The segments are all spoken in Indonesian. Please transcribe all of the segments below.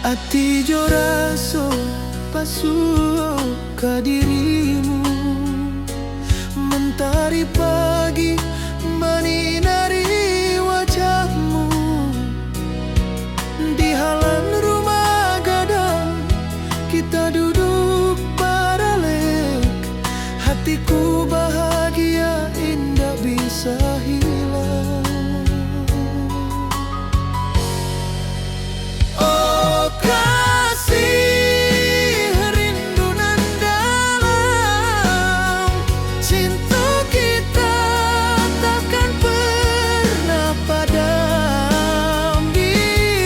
Ati jo raso pasuo ka dirimu, mentari pagi menyinari wajahmu. Di halaman rumah gadang kita duduk paralek, hatiku bahagia indah bisa hilang. Oh kasih, rindu nan dalam, cinta kita takkan pernah padam. Di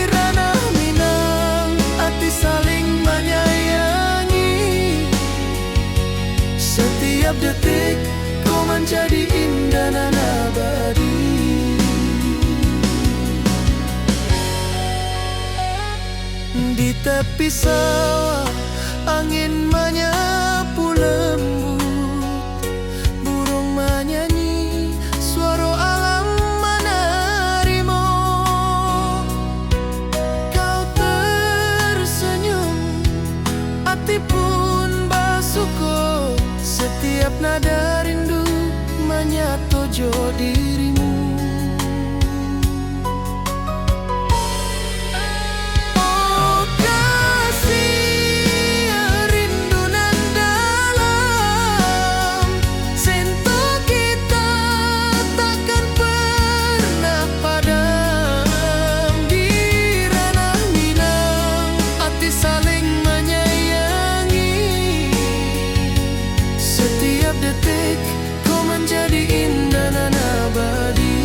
ranah Minang, hati saling menyayangi. Setiap detik kau menjadi indah dan abadi. Di tepi sawah angin menyapu lembut, burung menyanyi, suara alam menerimu. Kau tersenyum, hati pun bersyukur. Setiap nada rindu menyatu jo dirimu. Jadi indah dan abadi.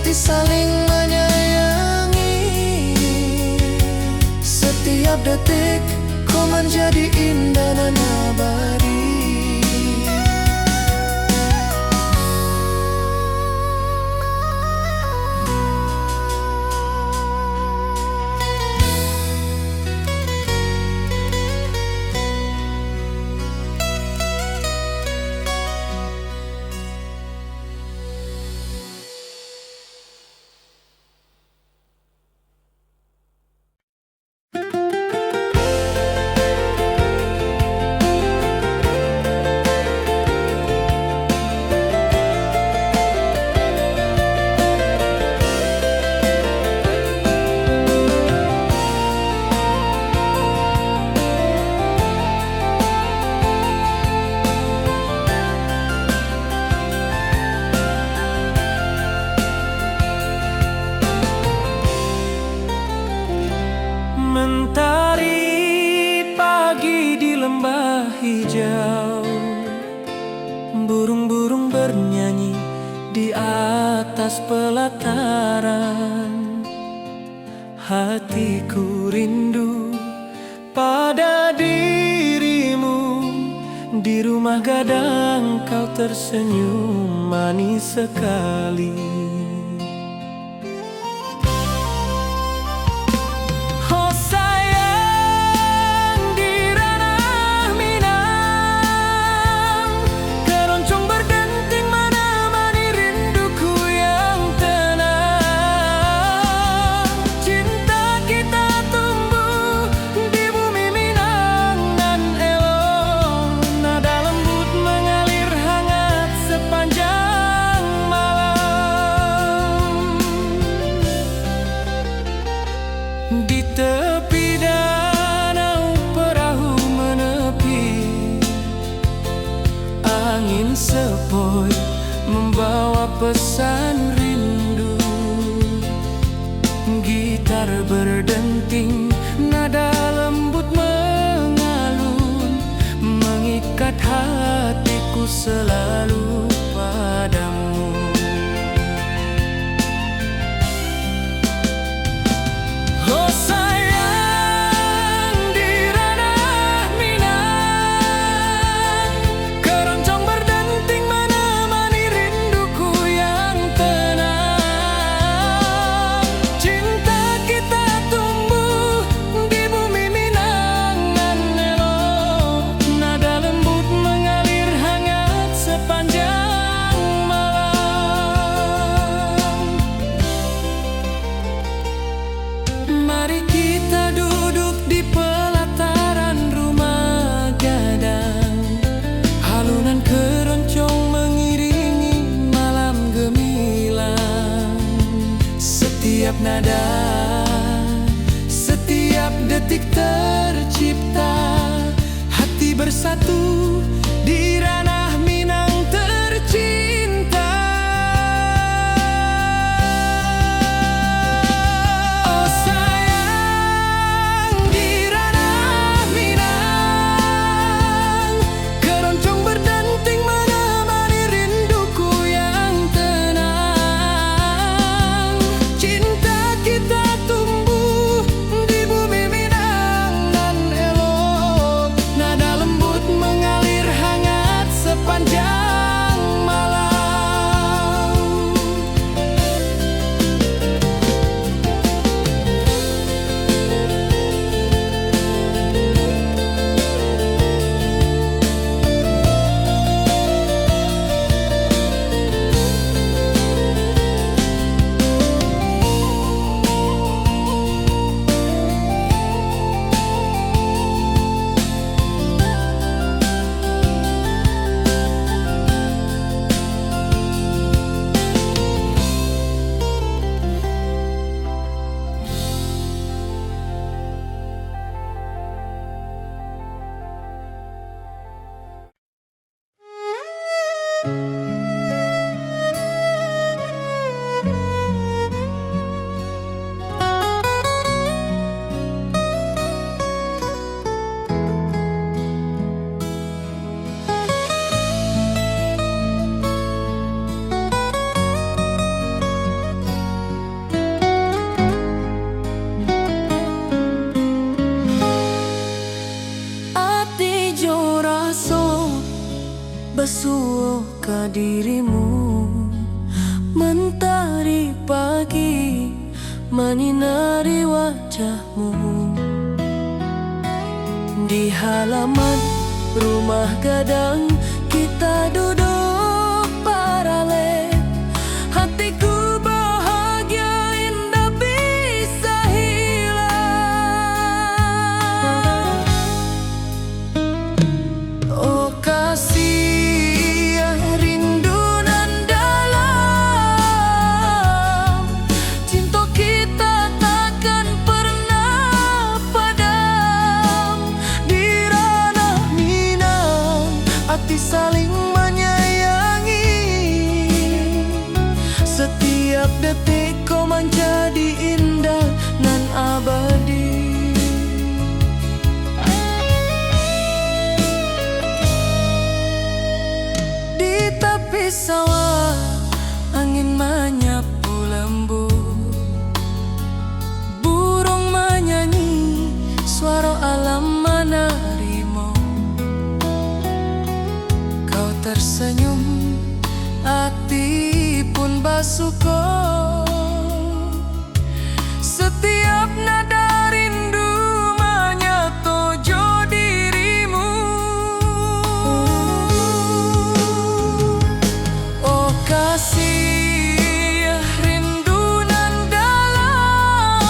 Saling menyayangi. Setiap detik kau menjadi indah dan abadi. Mentari pagi di lembah hijau, burung-burung bernyanyi di atas pelataran. Hatiku rindu pada dirimu. Di rumah gadang kau tersenyum manis sekali. Cinta kita tumbuh di bumi Minang. nada. Setiap detik tercipta, hati bersatu di ranah Minang tercinta. Oh sayang, di ranah Minang, keroncong berdenting menemani rinduku yang tenang. Cinta kita tumbuh di bumi Minang nan elok, nada lembut mengalir hangat sepanjang malam. Ati jo raso basuh ka dirimu, mentari pagi menyinari wajahmu. Di halaman rumah gadang kita duduk paralel, hatiku bahagia indah bisa hilang. Oh kasih rindu nan dalam, cinta kita takkan pernah padam. Di ranah Minang, hati saling menyayangi. Setiap detik kau menjadi indah nan abadi. Di tepi sawah angin menyapu lembut, burung menyanyi, suara alam menerimu. Kau tersenyum, hati pun basuh. Setiap nada rindu menyatu jo dirimu. Oh kasih rindu nan dalam,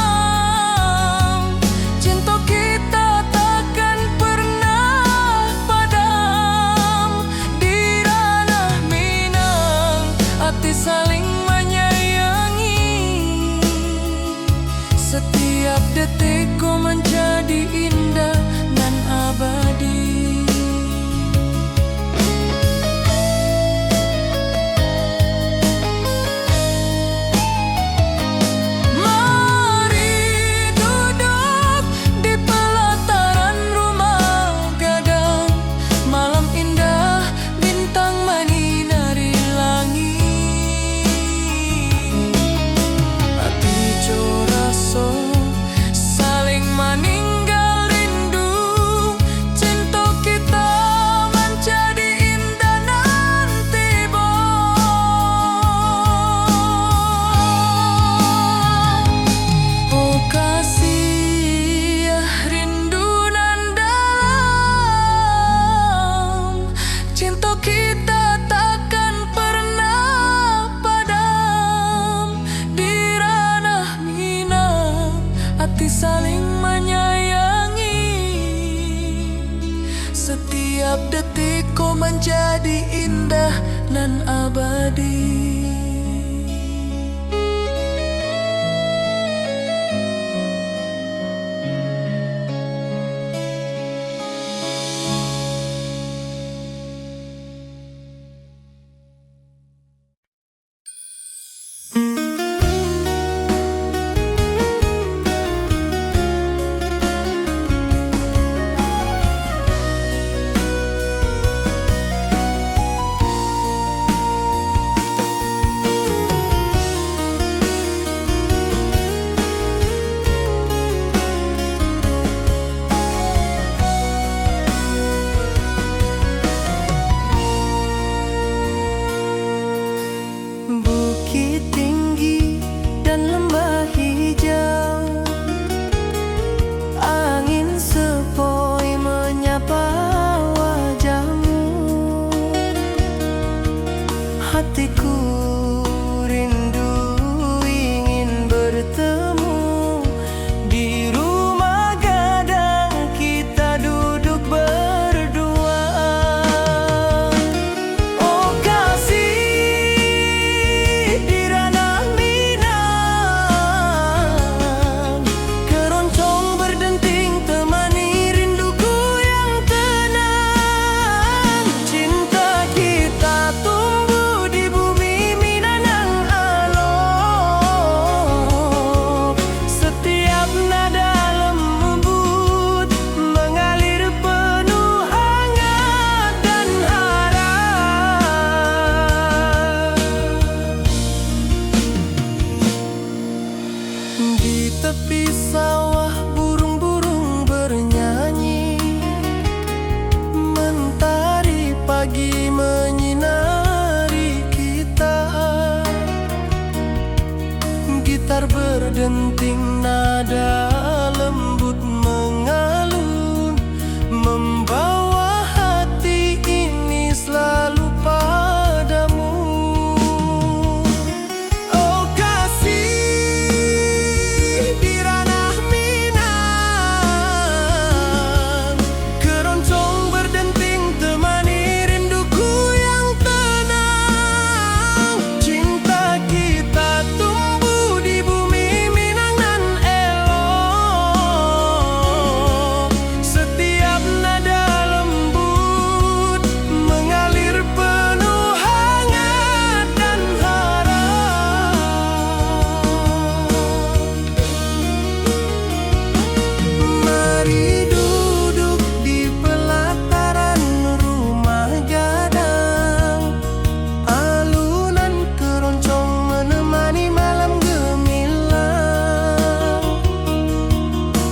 cinta kita takkan pernah padam. Di ranah Minang, hati saling menyayangi. Setiap detikku menjadi indah dan abadi. Mari duduk di pelataran rumah gadang, malam indah bintang menyinari langit. Hati jo raso saling meninggal rindu, cinta kita menjadi indah nanti bo. Oh kasih rindu nan dalam, cinta kita takkan pernah padam. Di ranah Minang, hati saling menyayangi. Setiap detikku menjadi indah dan abadi. berdenting, nada lembut mengalun, membawa hati ini selalu padamu. Oh kasih di ranah Minang, keroncong berdenting temani rinduku yang tenang. Cinta kita tumbuh di bumi Minang nan elok. Setiap nada lembut mengalir penuh hangat dan harap. Mari duduk di pelataran rumah gadang, alunan keroncong menemani malam gemilang.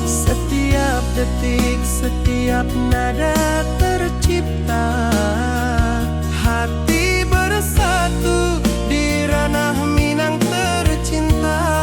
Setiap detik, setiap nada tercipta, hati bersatu di ranah Minang tercinta.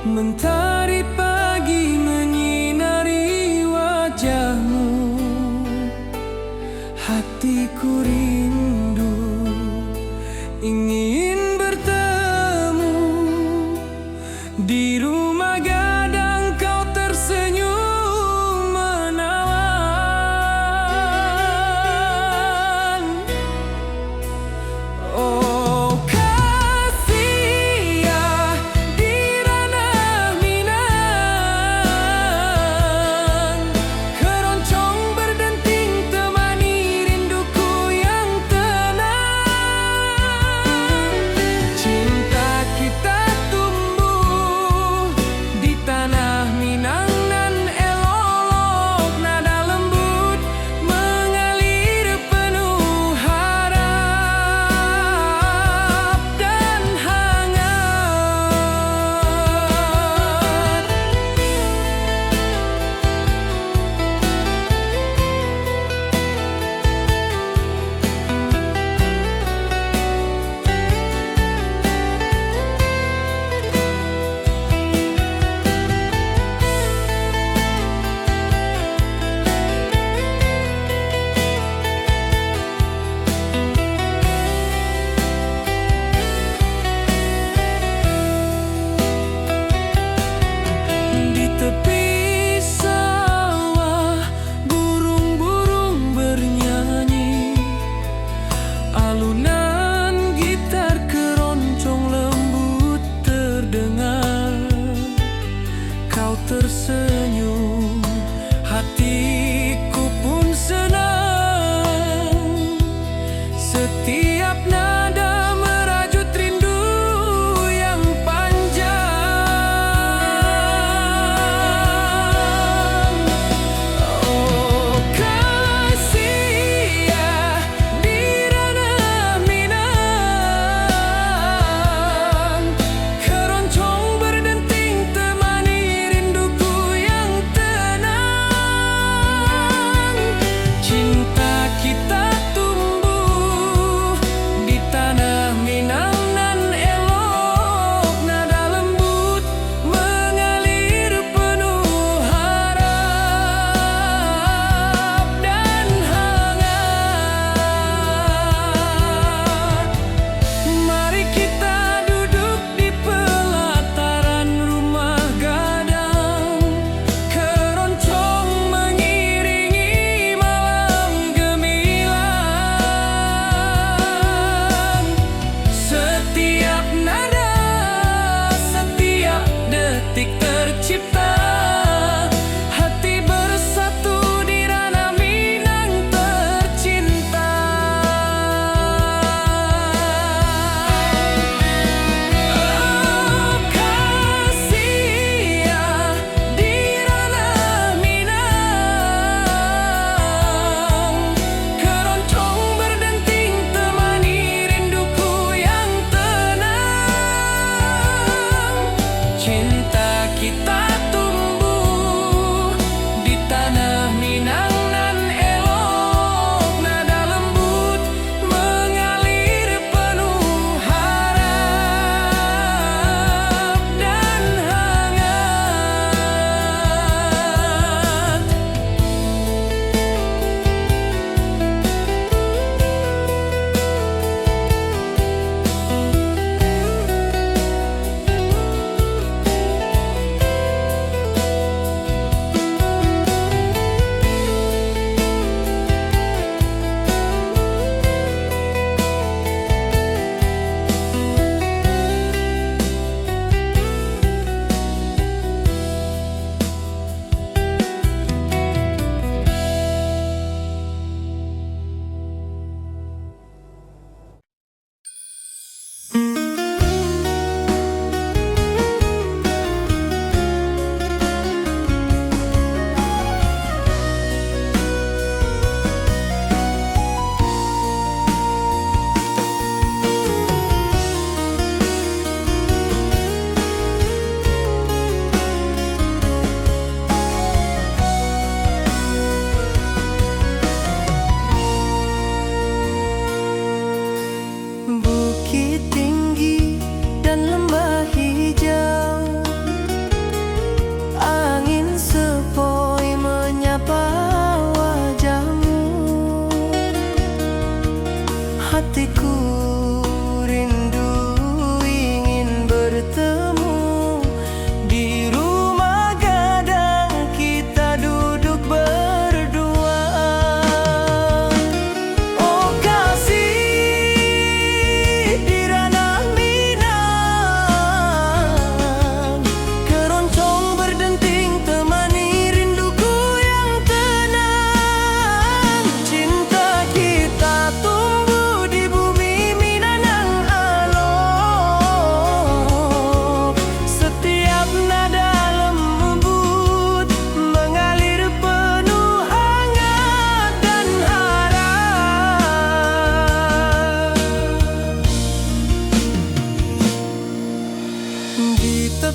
Mentari pagi menyinari wajahmu, hatiku rindu ingin bertemu. Di rumah gadang kau tersenyum menawan. Oh kasih ya di ranah Minang, keroncong berdenting temani rinduku yang tenang. Cinta kita tumbuh di tanah Minang nan elok, nada lembut mengalir penuh harap dan hangat. Di tepi sawah burung-burung bernyanyi, alunan gitar keroncong lembut terdengar. Kau tersenyum, hatiku pun senang. Setiap nada merajut rindu yang panjang. Oh kasih ya di ranah Minang, keroncong berdenting temani rinduku yang tenang. Cinta kita tumbuh di tanah Minang nan elok, nada lembut mengalir penuh harap dan hangat. Mari kita duduk di pelataran rumah gadang, keroncong mengiringi malam gemilang. Setiap nada, setiap detik tercipta, hati bersatu di ranah Minang tercinta. Oh kasih ya di ranah Minang, keroncong berdenting temani rinduku yang tenang. Cinta kita tumbuh di tanah Minang nan elok, nada lembut mengalir penuh harap dan hangat.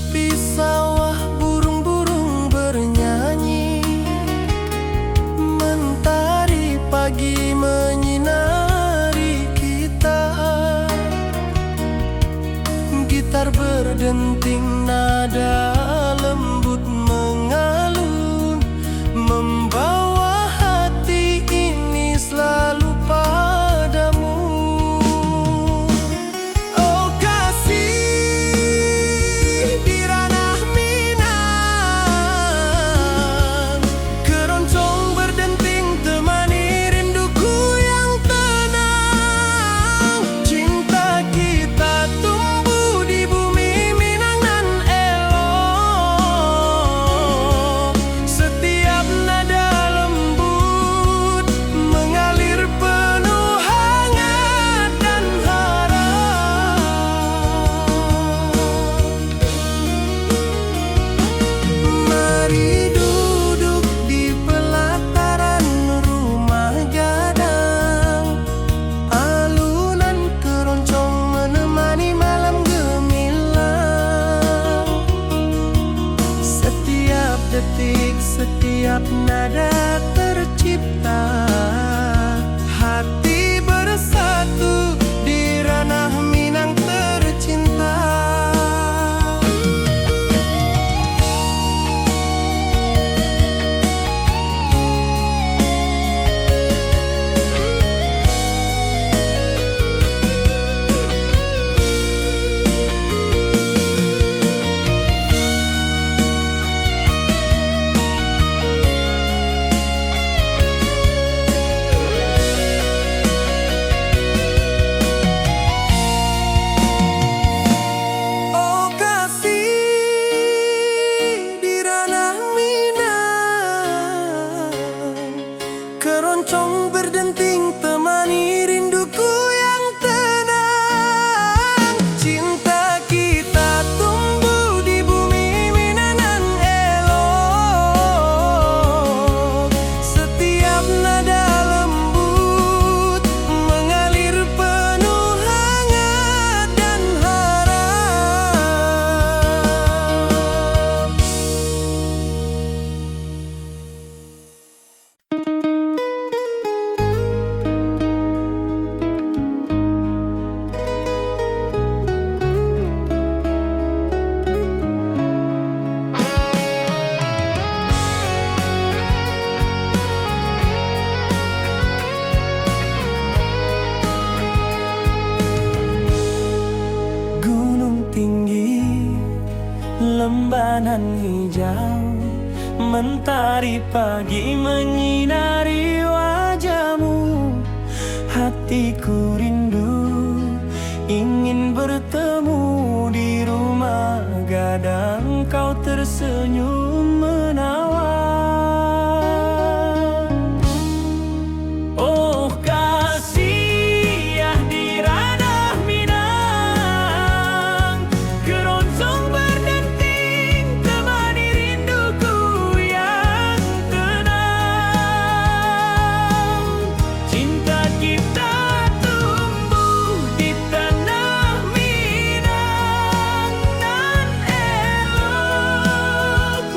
tepi sawah burung-burung bernyanyi, mentari pagi menyinari kita. Gitar berdenting nada lembut mengalun, membawa hati ini selalu padamu. Oh kasih di ranah Minang, keroncong berdenting temani rinduku yang tenang. Cinta kita tumbuh di bumi Minang nan elok. Setiap nada lembut mengalir penuh hangat dan harap. Mari duduk di pelataran rumah gadang, alunan keroncong menemani malam gemilang. Setiap detik, setiap nada tercipta, hati bersatu di ranah Minang tercinta. Oh kasih di ranah Minang, keroncong berdenting temani rinduku yang tenang. Cinta kita tumbuh di bumi Minang nan elok. Setiap nada lembut mengalir penuh hangat dan harap. Gunung tinggi, lembanan hijau, mentari pagi menyinari wajahmu. Hatiku rindu ingin bertemu di rumah gadang, kau tersenyum menawan. Oh kasih ya di ranah Minang, keroncong berdenting temani rinduku yang tenang. Cinta kita tumbuh di tanah Minang nan elok.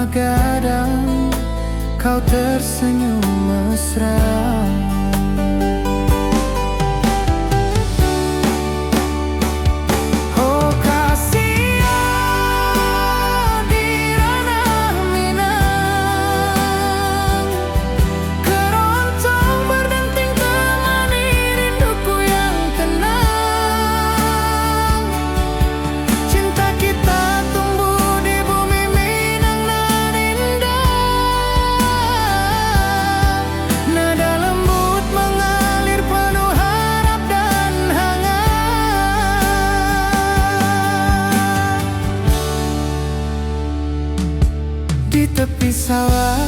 rumah gadang kau tersenyum mesra. Di tepi sawah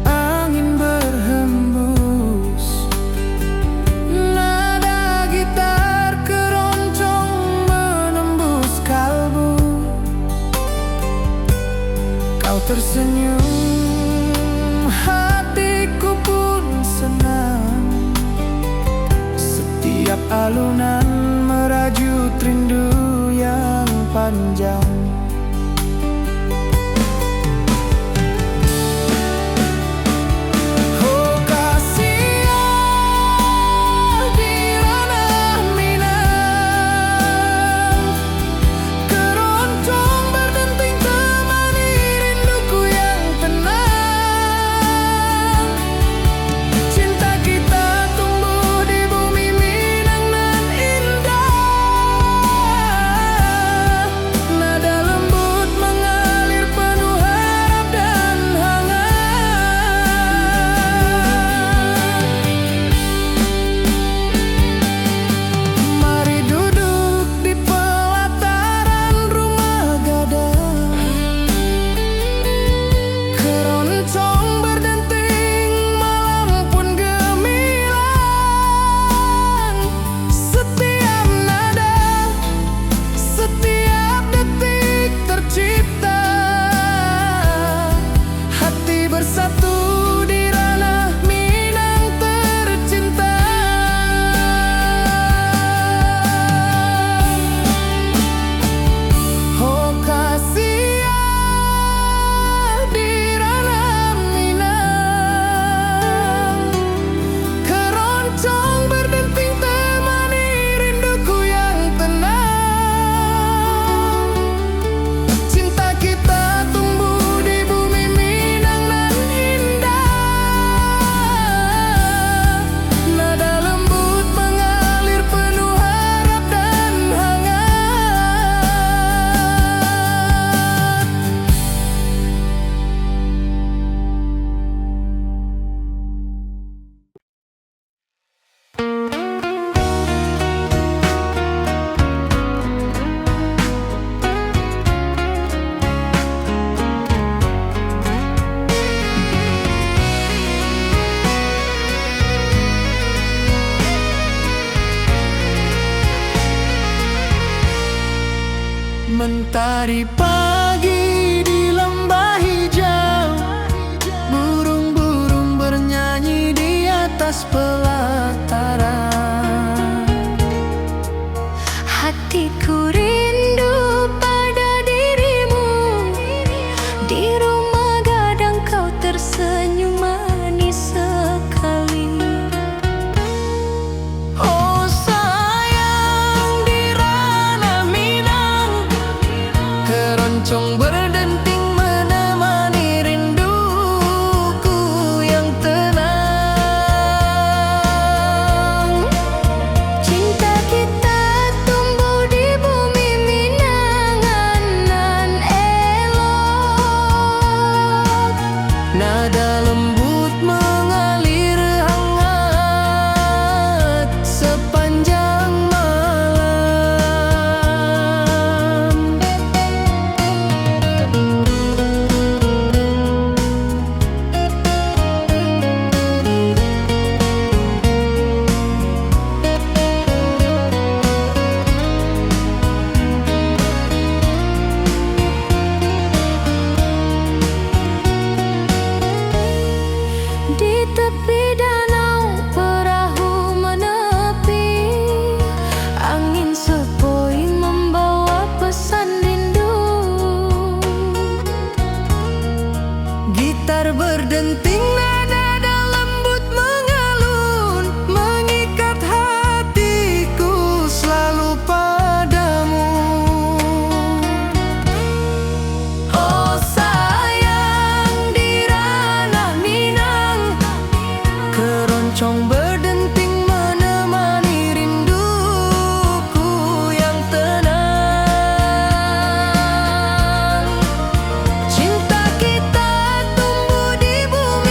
angin berhembus, nada gitar keroncong menembus kalbu. Kau tersenyum, hatiku pun senang. Setiap alunan merajut rindu yang panjang. Mentari pagi di lembah hijau, burung-burung bernyanyi di atas pelataran. Hatiku rindu pada dirimu, di rumah gadang kau tersenyum manis sekali. Oh sayang, di ranah Minang keroncong berdenting menemani rinduku yang tenang. Cinta kita tumbuh di bumi Minangan nan elok. Nada lembut mengalir hangat sepanjang malam. berdenting, nada lembut mengalun, mengikat hatiku selalu padamu. Oh sayang, di ranah Minang, Keroncong berdenting menemani rinduku yang tenang. cinta kita tumbuh di bumi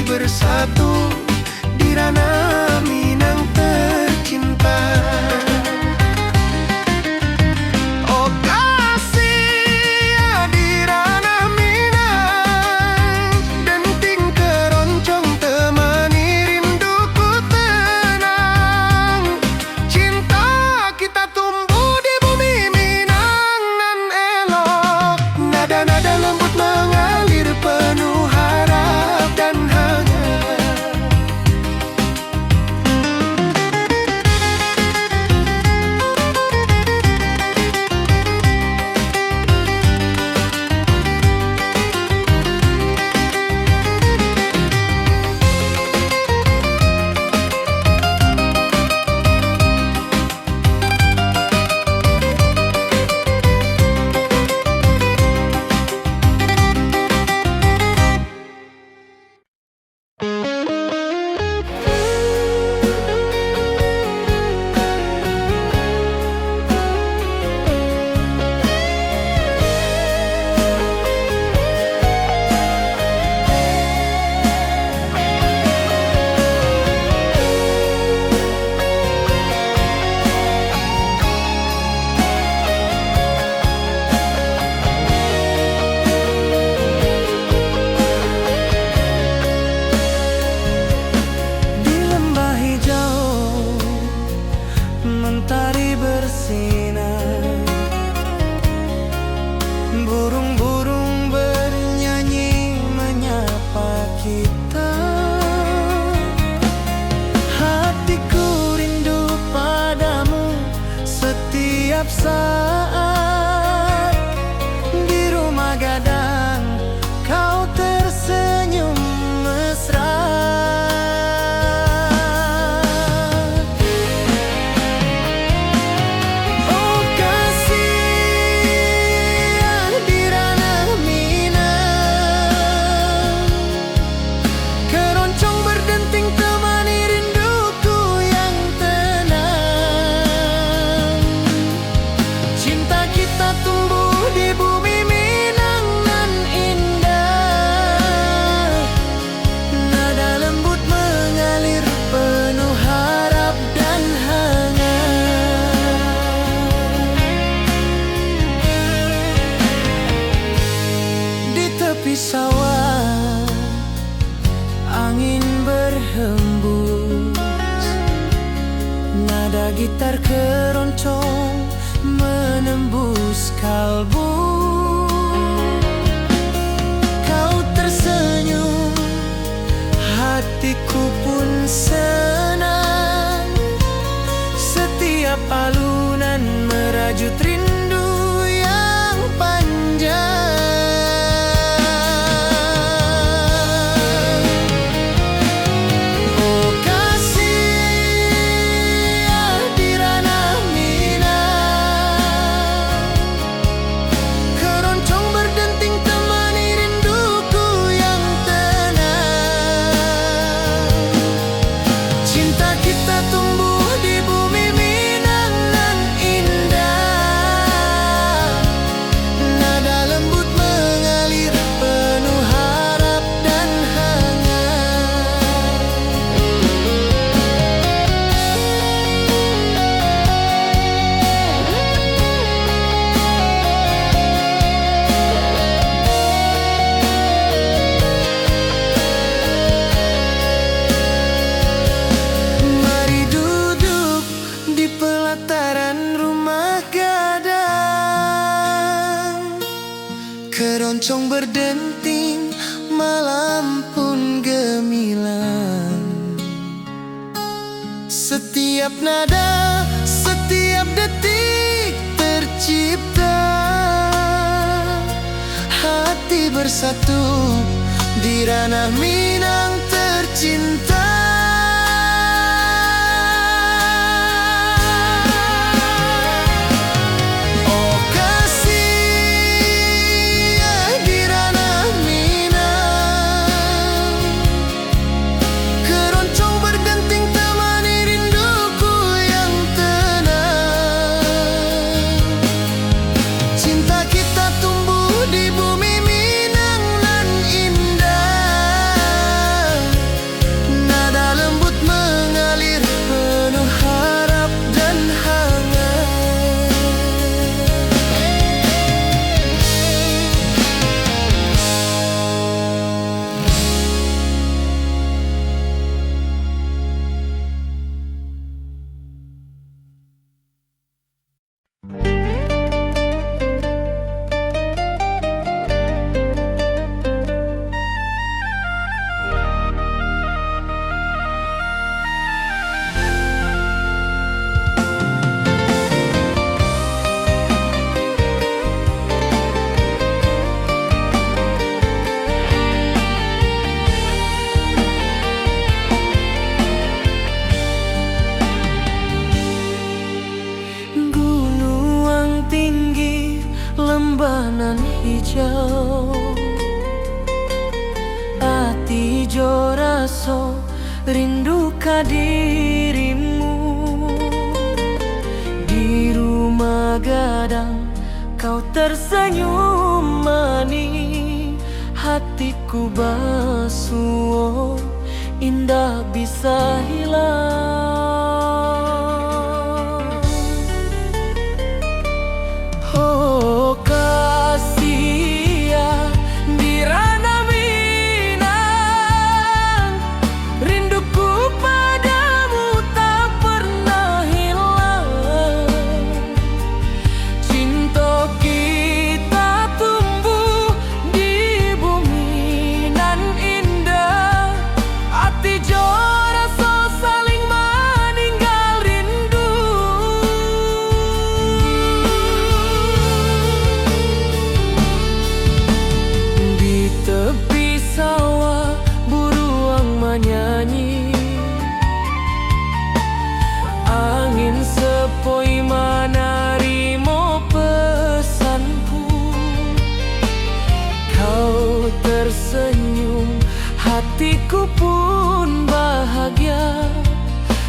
bersatu di ranah Minang tercinta. Oh kasih di ranah Minang, denting keroncong temani rinduku tenang. Cinta kita tumbuh di bumi Minang nan elok, nada-nada lembut mengalir penuh harap dan hangat. Mentari bersinar, burung-burung bernyanyi menyapa kita. Hatiku rindu padamu setiap saat. Di rumah gadang kau tersenyum mesra. Tepi sawah angin berhembus, nada gitar keroncong menembus kalbu. Kau tersenyum, hatiku pun senang. Setiap alunan merajut rindu yang panjang. Keroncong berdenting, malam pun gemilang. Setiap nada, setiap detik tercipta. Hati bersatu di ranah Minang tercinta. jo raso rindu ka dirimu. Di rumah gadang kau tersenyum manis, hatiku basuh indah bisa hilang. Oh kasih ya di ranah Minang, rinduku padamu tak pernah hilang. Cinta kita tumbuh di bumi nan indah, hati jo rasa saling meninggal rindu. Di tepi sawah buruang menyanyi, angin sepoi menerima pesanku. Kau tersenyum, hatiku pun bahagia.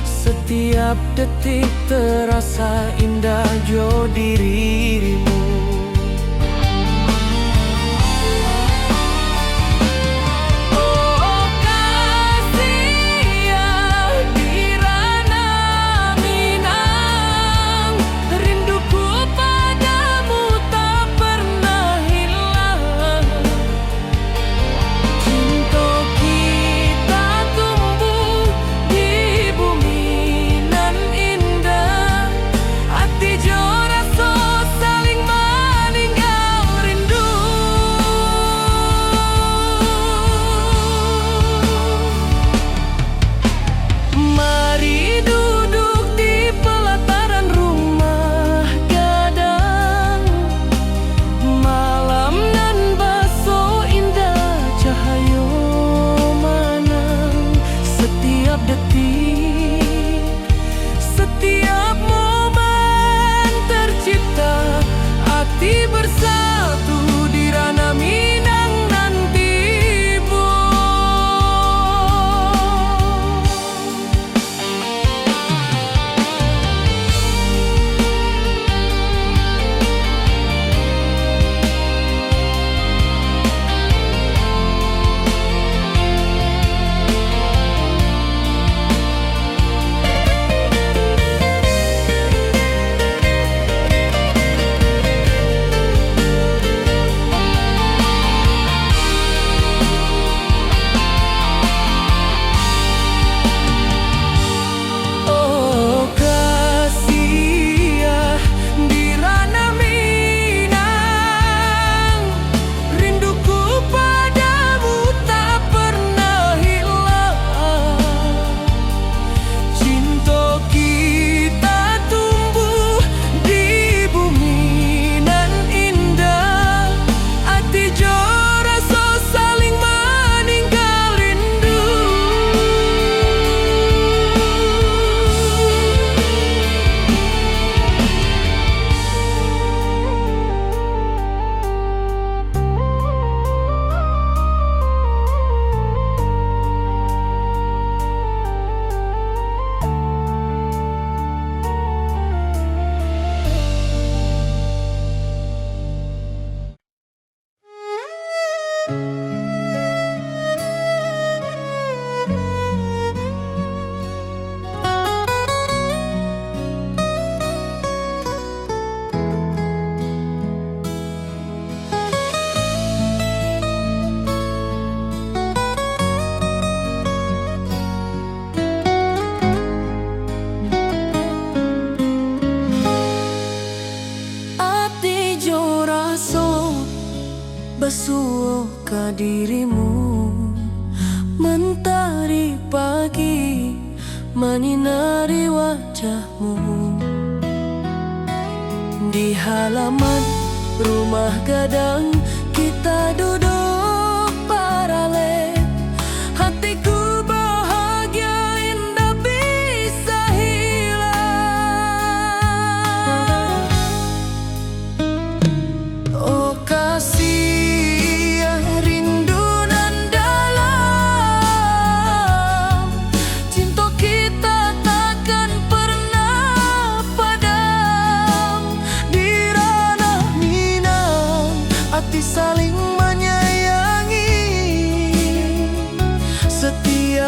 Setiap detik terasa indah jo dirimu. Oh kasih ya di ranah Minang, rinduku padamu tak pernah hilang. Cinta kita tumbuh di bumi nan indah, hati jo rasa saling meninggal rindu. Mari duduk di pelataran rumah gadang, malam nan baso indah cahaya manang. Setiap detik, setiap momen tercipta, hati bersatu di ranah Minang nan tiba. Oh kasih ya di ranah Minang, rinduku padamu tak pernah hilang. Cinta kita tumbuh di bumi nan indah, hati jo rasa saling meninggal rindu. Hati jo raso basuh ka dirimu. Mentari pagi menyinari wajahmu. Di halaman rumah gadang kita duduk paralel, hatiku bahagia indah bisa hilang. Oh kasih rindu nan dalam,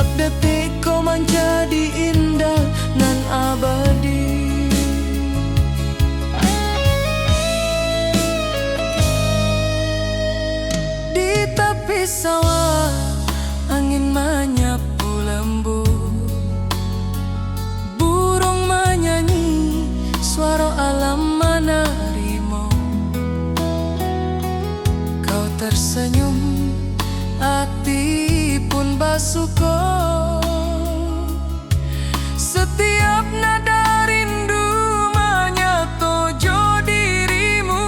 Setiap detik kau menjadi indah nan abadi. Di tepi sawah angin menyapu lembut, burung menyanyi, suara alam menerimu. Kau tersenyum, hati pun bersyukur. Setiap nada rindu menyatu dirimu.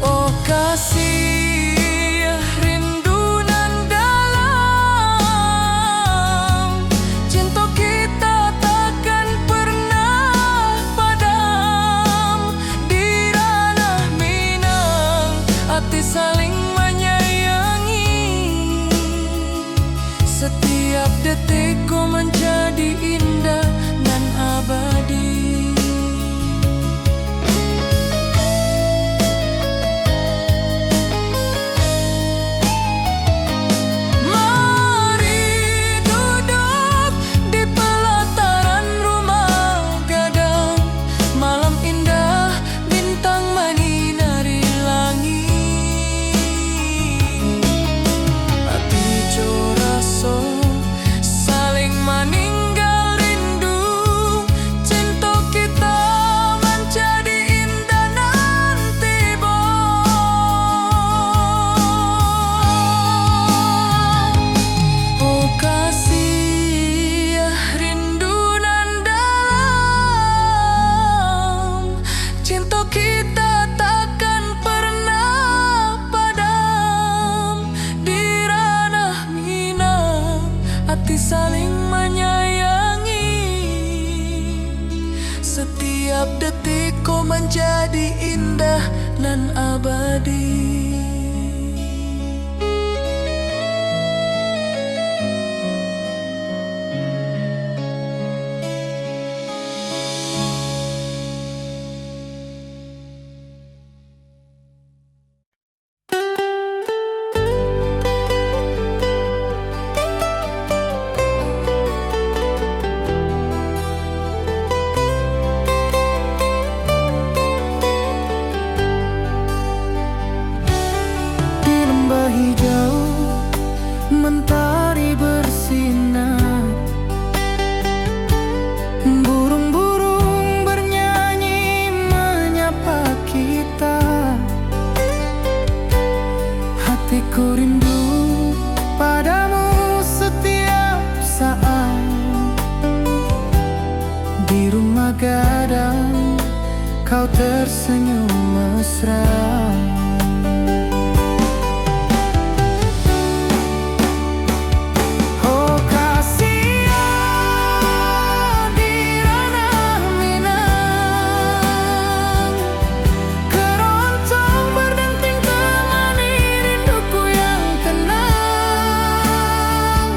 Oh kasih, rindu nan dalam, cinta kita takkan pernah padam. Di ranah Minang, hati saling menyayangi. Setiap detik kau menjadi indah dan abadi. Mari duduk di pelataran rumah gadang, malam indah bintang menyinari langit. Hati coraso saling meninggal rindu, cinta kita menjadi indah nanti bo. Oh kasih, rindu nan dalam, cinta kita takkan pernah padam. Di ranah Minang, hati saling menyayangi. Setiap detik kau menjadi indah nan abadi. Di lembah hijau mentari bersinar, burung-burung bernyanyi menyapa kita. Hatiku rindu padamu setiap saat. Di rumah gadang kau tersenyum mesra. Oh kasih, di ranah Minang, keroncong berdenting temani rinduku yang tenang.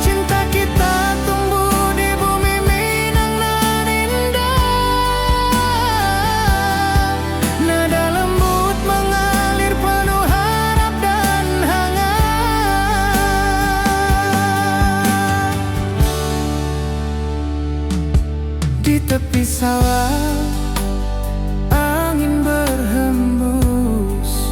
Cinta kita tumbuh di bumi Minang nan indah. Nada lembut mengalir penuh harap dan hangat. Di tepi sawah angin berhembus,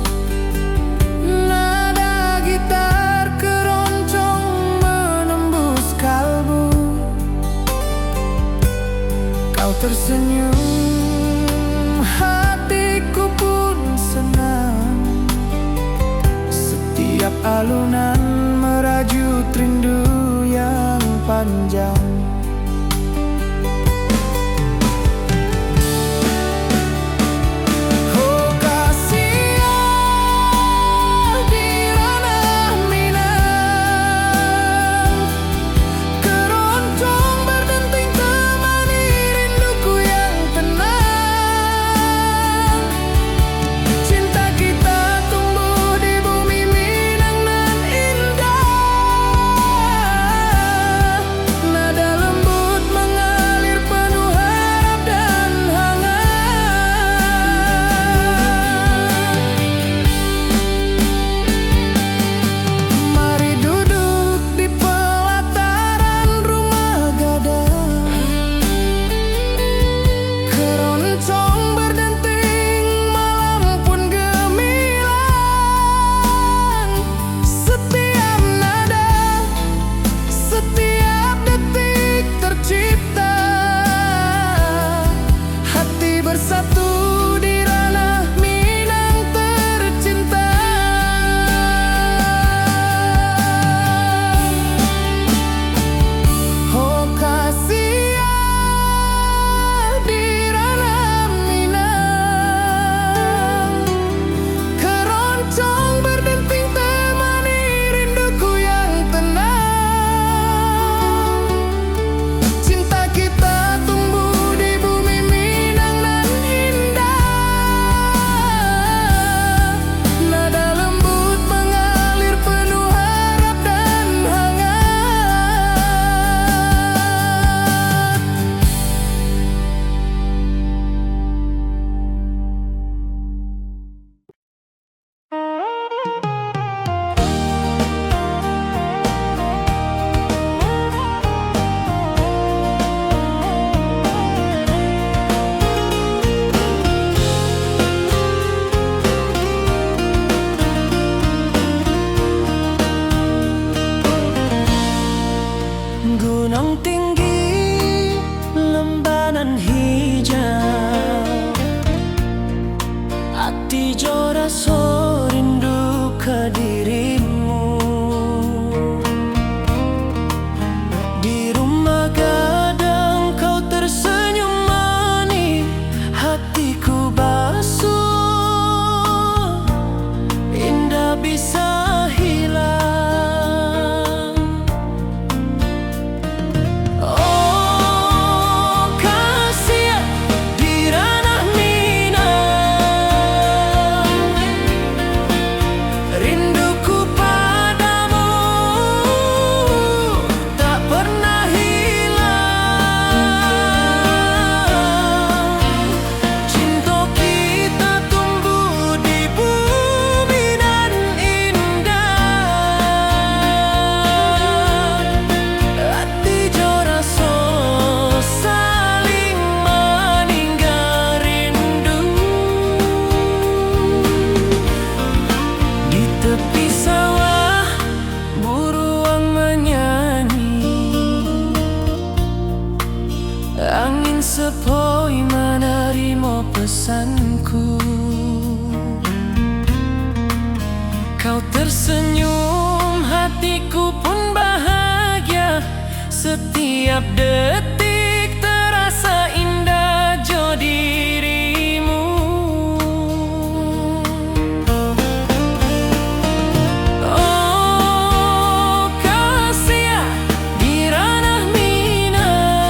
nada gitar keroncong menembus kalbu. Kau tersenyum, hatiku pun senang. Setiap alunan merajut rindu yang panjang. Oh kasih, di ranah Minang, keroncong berdenting temani rinduku yang tenang. Cinta kita tumbuh di bumi Minang nan indah. tepi sawah buruang menyanyi, angin sepoi menerima pesanku. Kau tersenyum, hatiku pun bahagia. Setiap detik terasa indah jo dirimu. Oh kasih di ranah minang,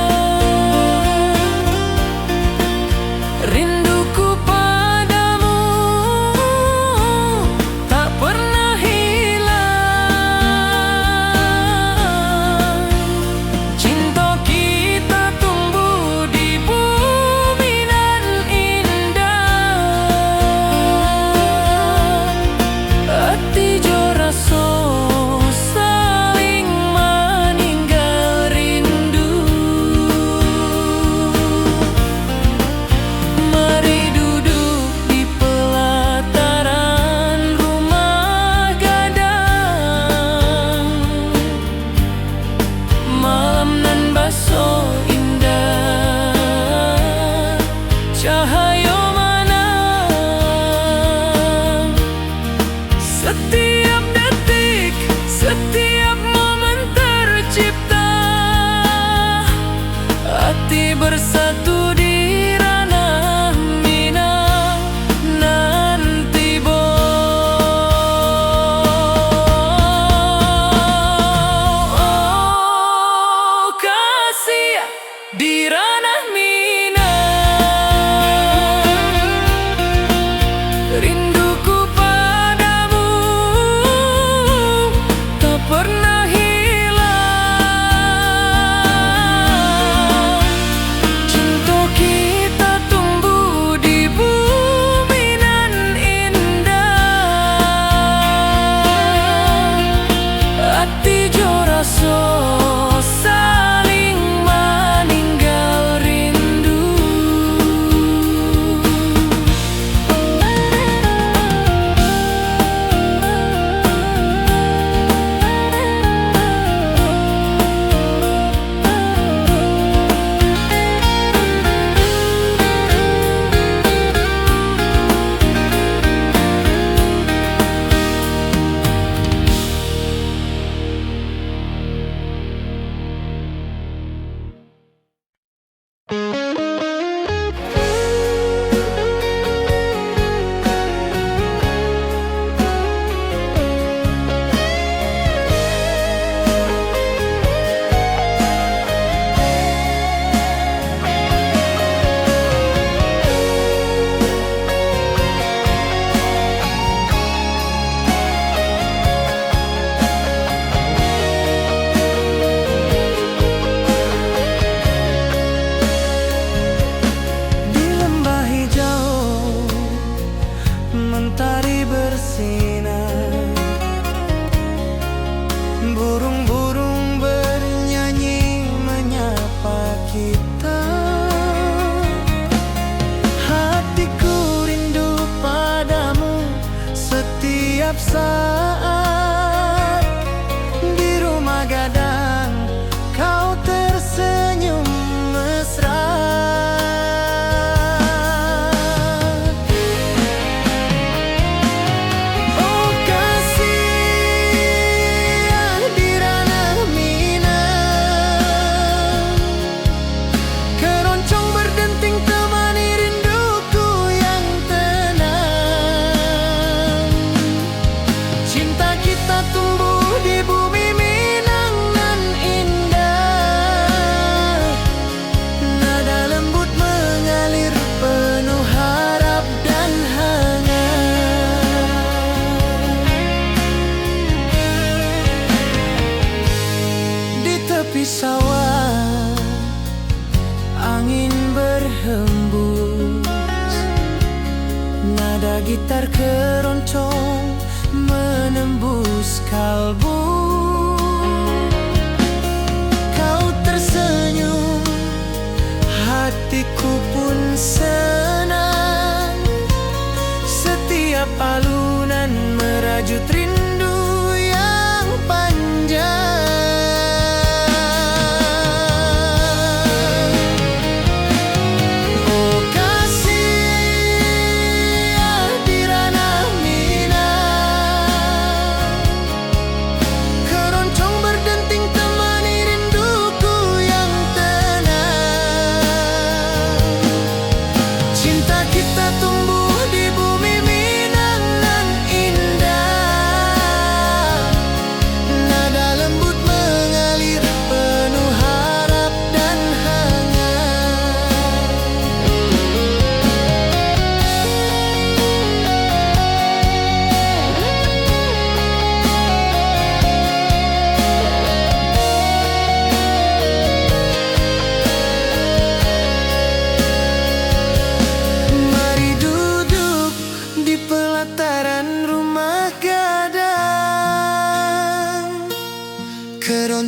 rinduku padamu tak pernah hilang. Cinta kita tumbuh di bumi nan indah, hati jo rasa saling meninggal rindu. Mari duduk di pelataran rumah gadang, malam nan baso indah, cahaya manang. Setiap detik, setiap momen tercipta, hati bersatu di ranah minang nanti bo. Oh kasih di ranah minang, rinduku padamu tak pernah hilang. Cinta kita tumbuh di bumi nan indah, hati jo rasa saling meninggal rindu. Di lembah hijau mentari bersinar, burung-burung bernyanyi menyapa kita. Hatiku rindu padamu setiap saat. Di rumah gadang kau tersenyum mesra. Oh kasih di ranah minang, keroncong berdenting temani rinduku yang tenang. Cinta kita tumbuh di bumi minang nan indah, nada lembut mengalir penuh harap dan hangat. Di tepi sawah angin berhembus, nada gitar keroncong menembus kalbu. Kau tersenyum, hatiku pun senang. Setiap alunan merajut rindu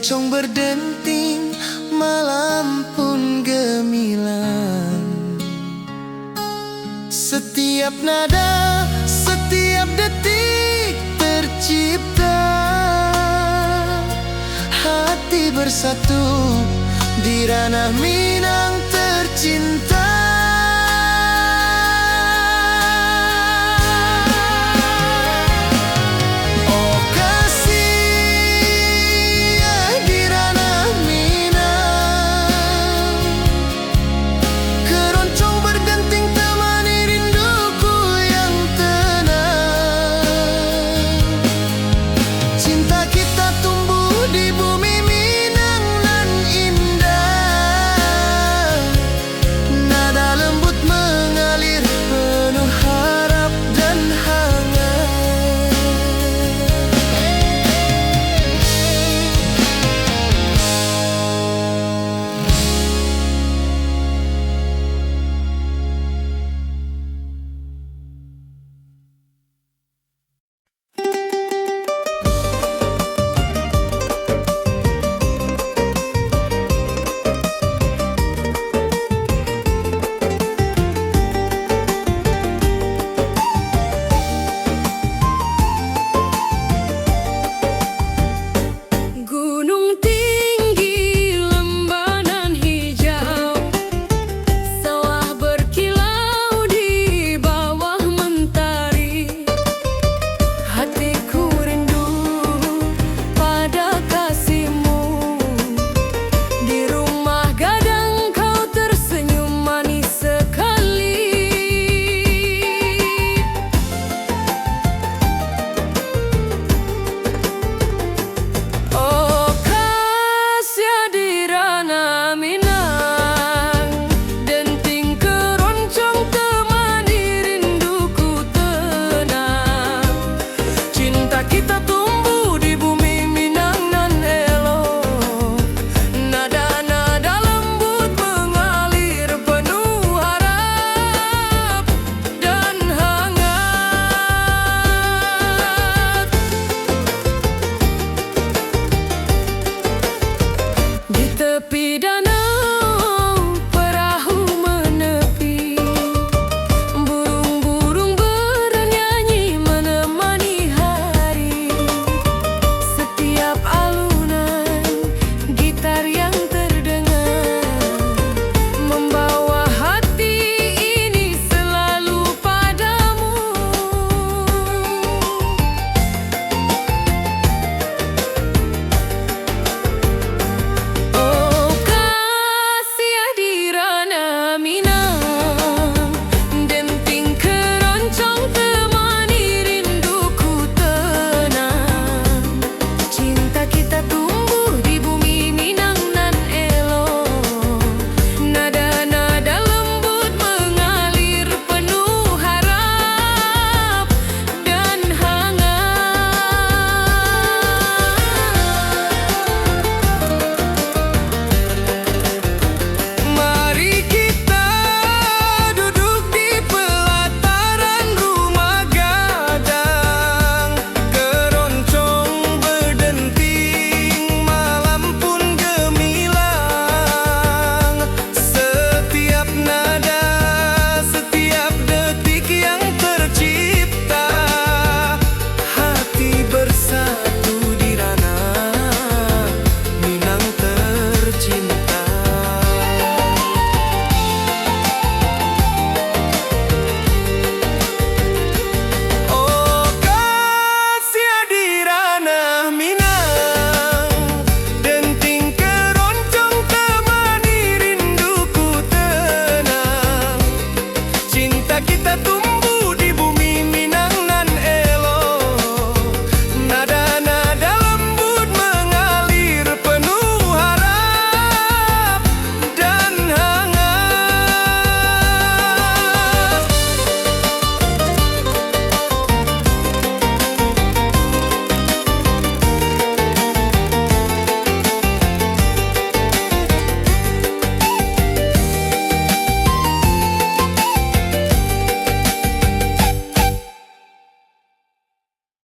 Keroncong berdenting, malam pun gemilang. Setiap nada, setiap detik tercipta. Hati bersatu di ranah Minang tercinta.